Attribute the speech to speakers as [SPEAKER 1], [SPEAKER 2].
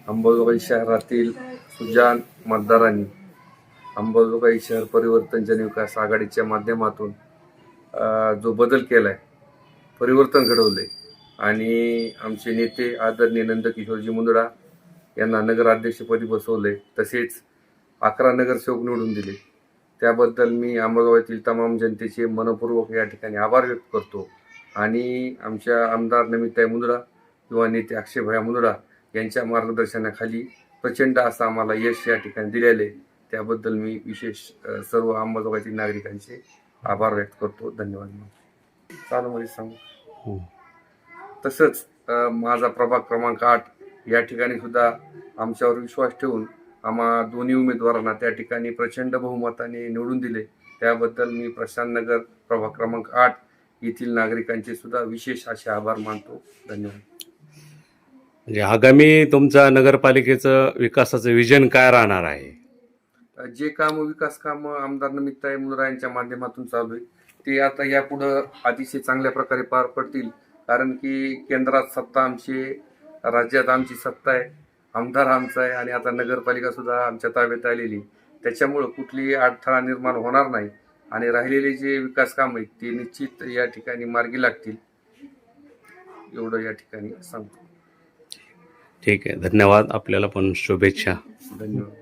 [SPEAKER 1] अंबाजोगाई शहरातील सुजाण मतदारांनी अंबाजोगाई शहर परिवर्तन जनविकास आघाडीच्या माध्यमातून जो बदल केलाय, परिवर्तन घडवलंय आणि आमचे नेते आदरणीय नंदकिशोरजी मुंदडा यांना नगराध्यक्षपदी बसवले, तसेच 11 नगरसेवक निवडून दिले. त्याबद्दल मी अंबाजोगाईतील तमाम जनतेचे मनपूर्वक या ठिकाणी आभार व्यक्त करतो आणि आमच्या आमदार नमिताई मुंदडा किंवा नेते अक्षयभैया मुंदडा यांच्या मार्गदर्शनाखाली प्रचंड असं आम्हाला यश या ठिकाणी दिलेले, त्याबद्दल मी विशेष सर्व अंबाजोगाईतील नागरिकांचे आभार व्यक्त करतो. धन्यवाद. चालू मध्ये सांगू. तसंच माझा प्रभाग क्रमांक 8 या ठिकाणी सुद्धा आमच्यावर विश्वास ठेवून आम्हा दोन्ही उमेदवारांना त्या ठिकाणी प्रचंड बहुमताने निवडून दिले, त्याबद्दल मी प्रशांत नगर प्रभाग क्रमांक 8 येथील नागरिकांचे सुद्धा विशेष असे आभार मानतो. धन्यवाद.
[SPEAKER 2] म्हणजे आगामी तुमचा नगरपालिकेचं विकासाचं विजन काय राहणार आहे?
[SPEAKER 1] जे काम विकास काम आमदार नमिताई मुंदडा यांच्या माध्यमातून चालू आहे ते आता यापुढं अतिशय चांगल्या प्रकारे पार पडतील, कारण की केंद्रात सत्ता आमची, राज्यात आमची सत्ता आहे, आमदार आमचा आहे आणि आता नगरपालिका सुद्धा आमच्या ताब्यात आलेली, त्याच्यामुळं कुठलीही अडथळा निर्माण होणार नाही आणि राहिलेले जे विकास काम आहेत ते निश्चित या ठिकाणी मार्गी लागतील, एवढं या ठिकाणी सांगतो.
[SPEAKER 2] ठीक आहे, धन्यवाद. आपल्याला पण शुभेच्छा.
[SPEAKER 1] धन्यवाद.